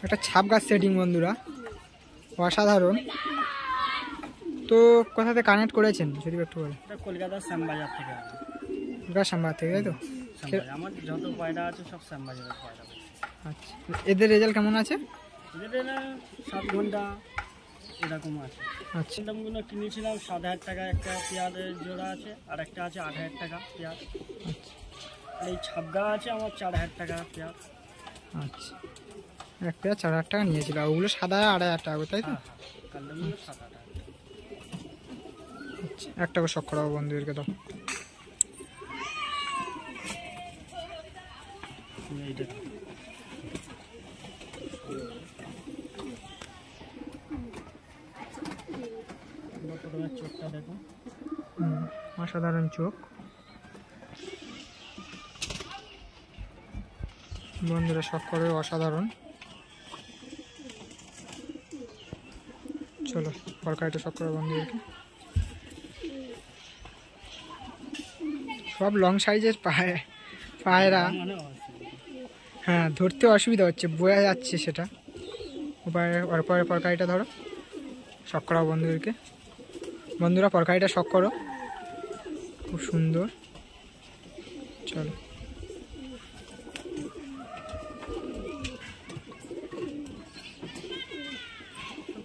একটা ছাপ গাছ সেটিং বন্ধুরা, অসাধারণ। তো কোথা থেকে কানেক্ট করেছেন যদি একটু বলেন? কলকাতার শ্যামবাজার থেকে। কলকাতার শ্যামবাজার থেকে, তাই তো? আমার যত পায়রা আছে সব শ্যামবাজারের পায়রা। আচ্ছা, এদের রেজাল্ট কেমন আছে? এদের 7 ঘন্টা এরকম আছে। আচ্ছা, দামগুলো কিনেছিলাম 7,000 টাকা একটা পেয়ারের জোড়া আছে, আর একটা আছে 8,000 টাকা পেয়ার। আর এই ছাপগা আছে আমার 4,000 টাকা পেয়ার। আচ্ছা, এক পেয়ার 4,000 টাকা নিয়েছিল, আর ওগুলো সাদা 2,500 টাকা, তাই তো? কালদামগুলো 7,000 টাকা। আচ্ছা, একটা করে শখ করাবো বন্ধুদেরকে। তো এইটা চোখটা দেখো, অসাধারণ চোখ বন্ধুরা, শখ করে অসাধারণ। চলো পরকাইটা শখ করো বন্ধুদেরকে। সব লং সাইজের পায়রা। হ্যাঁ, ধরতে অসুবিধা হচ্ছে, বোঝা যাচ্ছে সেটা। পরে পরকাইটা ধরো, শখ করাও বন্ধুদেরকে। বন্ধুরা পরকাইটা শখ করো, খুব সুন্দর। চলো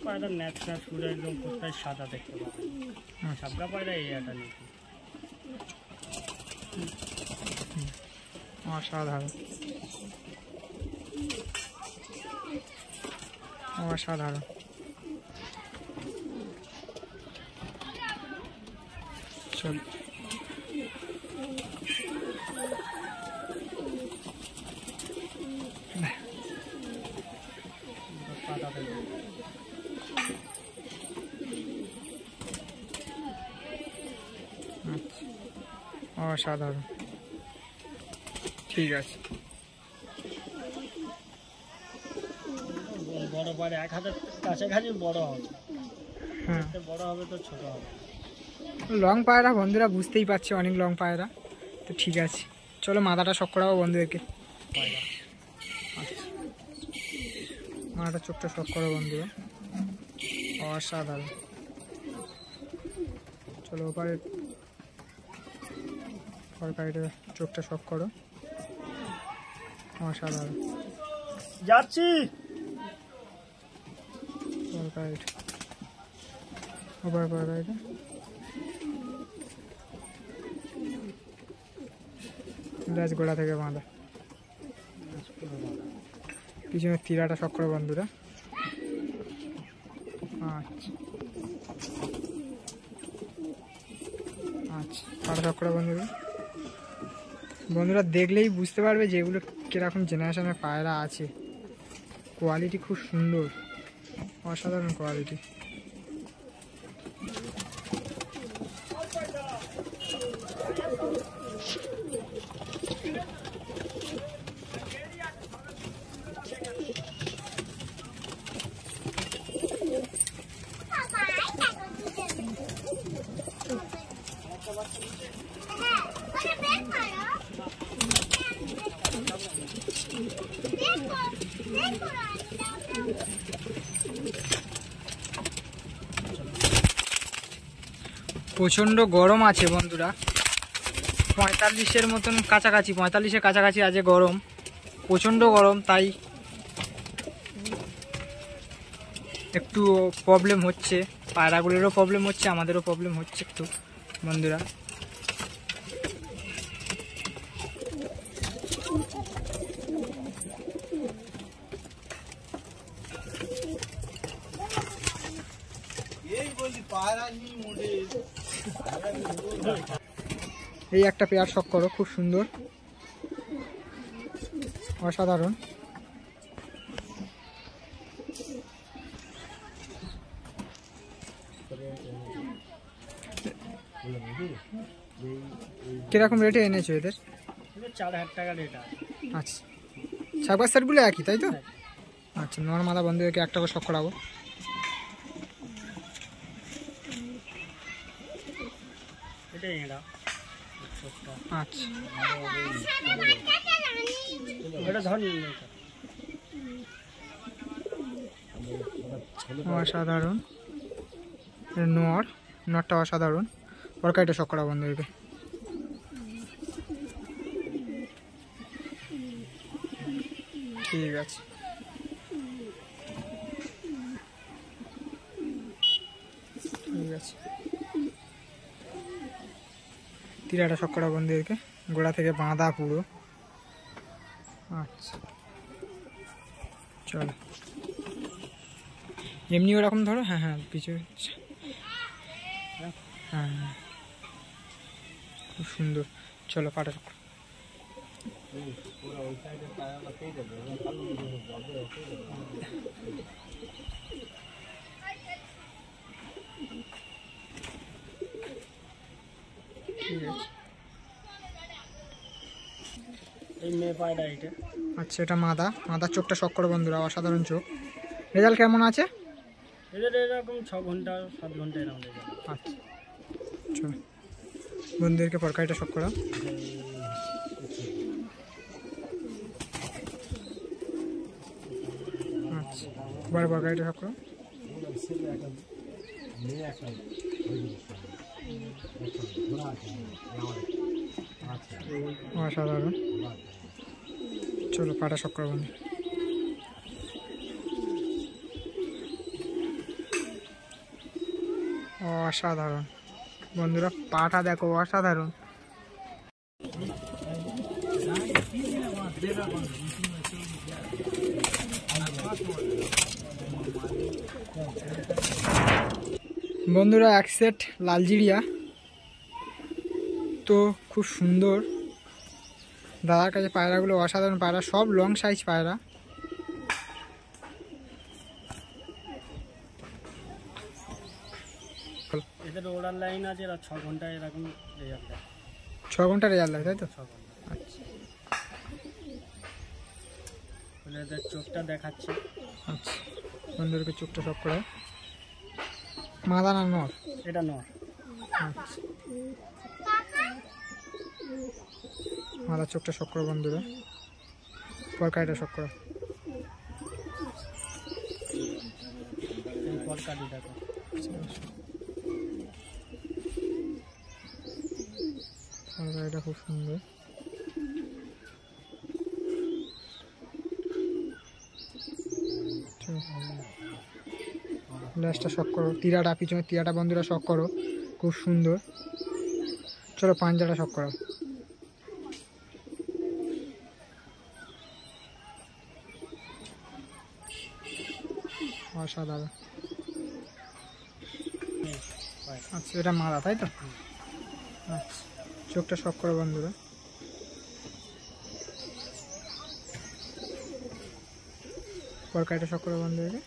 পায়রা ন্যাচারাল পুরো একদম কোথায় সাদা দেখতে পাবে। ছাপগা পায়রা এই একটা নেই। অসাধারণ, অসাধারণ। চল অসাধারণ, ঠিক আছে। বড় পায়রা 1,000 কাছাকাছি বড় হবে। হ্যাঁ, বড় হবে তো ছোট হবে। লং পায়রা বন্ধুরা, বুঝতেই পারছে অনেক লং পায়রা। তো ঠিক আছে, চলো মাথাটা শখ করাবো বন্ধুদেরকে। আচ্ছা, মাথাটা চোখটা শখ করো বন্ধুরা, অসাধারণ। চলো ওপারে পরকাইটা চোখটা শখ করো, অসাধারণ। যাচ্ছি পরকাইট ওপারে পরকাইটা লেজ গোড়া থেকে বাঁধা, পিছনের তীরাটা শখ করো বন্ধুরা। আচ্ছা আচ্ছা, পাটা শখ করো বন্ধুরা। বন্ধুরা দেখলেই বুঝতে পারবে যে এগুলো কীরকম জেনারেশনের পায়রা আছে। কোয়ালিটি খুব সুন্দর, অসাধারণ কোয়ালিটি। প্রচণ্ড গরম আছে বন্ধুরা, 45-এর মতন কাছাকাছি, 45-এর কাছাকাছি আছে গরম, প্রচণ্ড গরম। তাই একটু প্রবলেম হচ্ছে, পায়রাগুলোরও প্রবলেম হচ্ছে, আমাদেরও প্রবলেম হচ্ছে একটু বন্ধুরা। এই একটা পেয়ার শখ করো, খুব সুন্দর, অসাধারণ। কিরকম রেটে এনেছো এদের? 4,000 টাকা রেট আছে। আচ্ছা, ছাগবার সেটগুলো একই তাই তো? আচ্ছা, নর্মাদা বন্ধুদেরকে একটা করে শখ করাবো। আচ্ছা, অসাধারণ। নরটা অসাধারণ। পরকাইটা শখ করা বন্ধুদেরকে। ঠিক আছে, ঠিক আছে। তিরাটা শখ করা বন্ধুদেরকে, গোড়া থেকে বাঁধা পুরো। আচ্ছা চলো, এমনি ওরকম ধরো। হ্যাঁ হ্যাঁ, পিছনে। হ্যাঁ হ্যাঁ, খুব সুন্দর। চলো পাটা শখ করো। ঠিক আছে। এই মেয়ে পায়রা এটা। আচ্ছা, এটা মাদার চোখটা শখ করো বন্ধুরা, অসাধারণ চোখ। রেজাল্ট কেমন আছে? এদের এরকম 6 ঘন্টা 7 ঘন্টা এরকম রেজাল্ট। আচ্ছা চলো, বন্ধুদেরকে পরকাইটা শখ করো। আচ্ছা, বড় পরকাইটা শখ করো। অসাধারণ। চলো পাটা শখ করো বন্ধু। অসাধারণ বন্ধুরা, পাটা দেখো, অসাধারণ। বন্ধুরা এক সেট লালজিরিয়া, তো খুব সুন্দর। দাদার কাছে পায়রাগুলো অসাধারণ পায়রা, সব লং সাইজ পায়রা। এদের ওড়ার লাইন আছে, এরা 6 ঘন্টা এরকম রেজাল্ট দেয়। 6 ঘন্টা রেজাল্ট দেয়, তাই তো? 6 ঘন্টা। আচ্ছা এদের চোখটা দেখাচ্ছে। আচ্ছা, বন্ধুদেরকে চোখটা শখ করে। মাদা না নর? এটা নর। আচ্ছা, মাদার চোখটা শখ করো বন্ধুরা, পরকাইটা শখ করো। এই পরকাটি দেখো। পরকাইটা খুব সুন্দর। লেজটা শখ করো, তীরাটা পিছনে তীরাটা বন্ধুরা শখ করো, খুব সুন্দর। চলো পাঞ্জাটা শখ করো। অসাধারণ। আচ্ছা, এটা মাদা তাই তো? আচ্ছা, চোখটা শখ করো বন্ধুরা। পরকাইটা শখ করো বন্ধুদেরকে।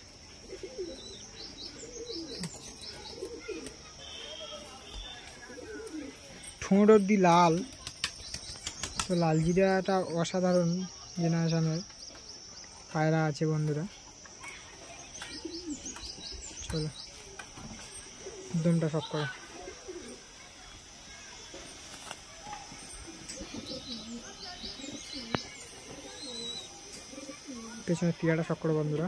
ঠোঁট অব্দি লাল, তো লালজিরাটা অসাধারণ জেনারেশনের পায়রা আছে বন্ধুরা। চলো দমটা শখ করো। পেছনে টিয়াটা শখ করো বন্ধুরা।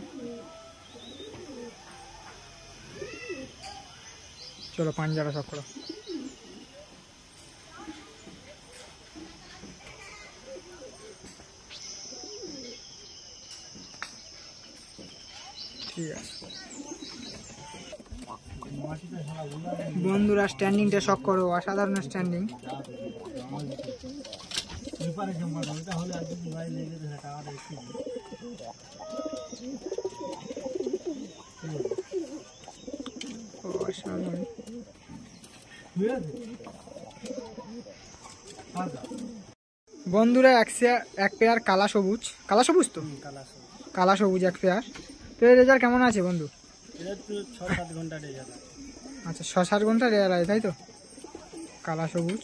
চলো পাঞ্জাটা শখ করো। ঠিক আছে বন্ধুরা, স্ট্যান্ডিংটা শখ করো, অসাধারণ স্ট্যান্ডিং। বন্ধুরা এক পেয়ার কালা সবুজ, কালা সবুজ তো, কালা সবুজ এক পেয়ার। তো এর রেজাল্ট কেমন আছে বন্ধু? 6-7 ঘন্টা রেজাল্ট। আচ্ছা, 6-7 ঘন্টা রেজাল্ট আছে তাই তো? কালা সবুজ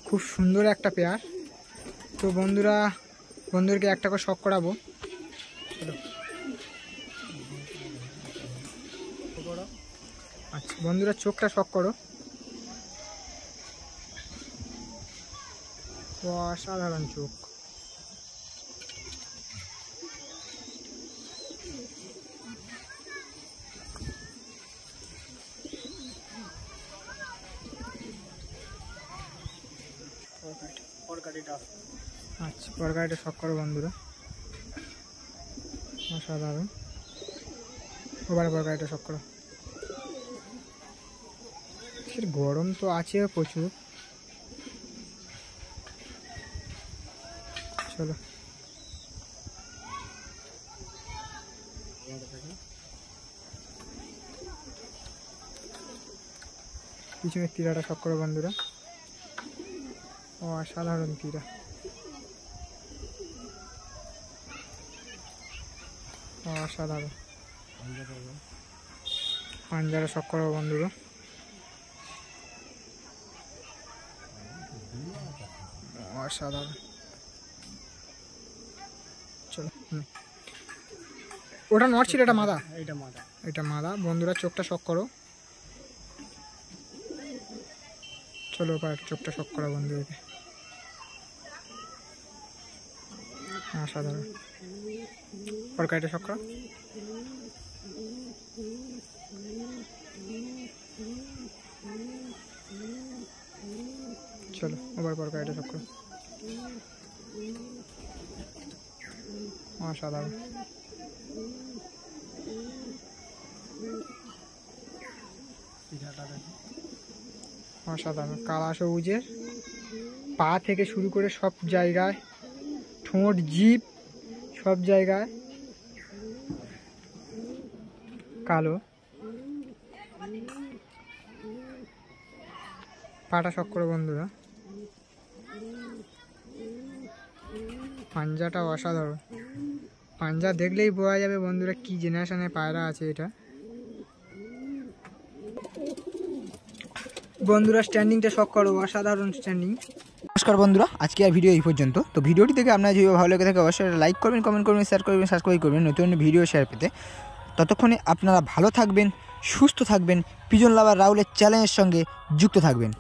খুব সুন্দর একটা পেয়ার। তো বন্ধুদেরকে একটা করে শখ করাবো। আচ্ছা বন্ধুরা, চোখটা শখ করো। অসাধারণ চোখ। এটা আসবে। আচ্ছা, পরগাড়িটা শখ করো বন্ধুরা, অসাধারণ। ওবার পরগাড়িটা শখ করো। গরম তো আছে প্রচুর। চলো পিছনের তীরাটা শখ করো বন্ধুরা, অসাধারণ তীরা। অসাধারণ পাঞ্জারা শখ করো বন্ধুরা, অসাধারণ। চলো ওটা নট ছিল, এটা মাদা, এইটা মাদা। এটা মাদা বন্ধুরা। চোখটা শখ করো। চলো এবার চোখটা শখ করো বন্ধুদেরকে, অসাধারণ। পরগাড়িটা শখ করো। চলো আবার পরগাড়িটা শখ করো, অসাধারণ। অসাধারণ কালা সবুজের, পা থেকে শুরু করে সব জায়গায়, ঠোঁট জিভ সব জায়গায় কালো। পাটা শখ করো বন্ধুরা, পাঞ্জাটা অসাধারণ। পাঞ্জা দেখলেই বোঝা যাবে বন্ধুরা কি জেনারেশনের পায়রা আছে এটা। বন্ধুরা স্ট্যান্ডিংটা শখ করো, অসাধারণ স্ট্যান্ডিং। নমস্কার বন্ধুরা, আজকে আর ভিডিও এই পর্যন্ত। তো ভিডিওটি দেখে আপনার যদি ভালো লেগে থাকে অবশ্যই লাইক করবেন, কমেন্ট করবেন, শেয়ার করবেন, সাবস্ক্রাইব করবেন নতুন ভিডিও শেয়ার পেতে। ততক্ষণে আপনারা ভালো থাকবেন, সুস্থ থাকবেন, পিজন লাভার রাহুলের চ্যানেলের সঙ্গে যুক্ত থাকবেন।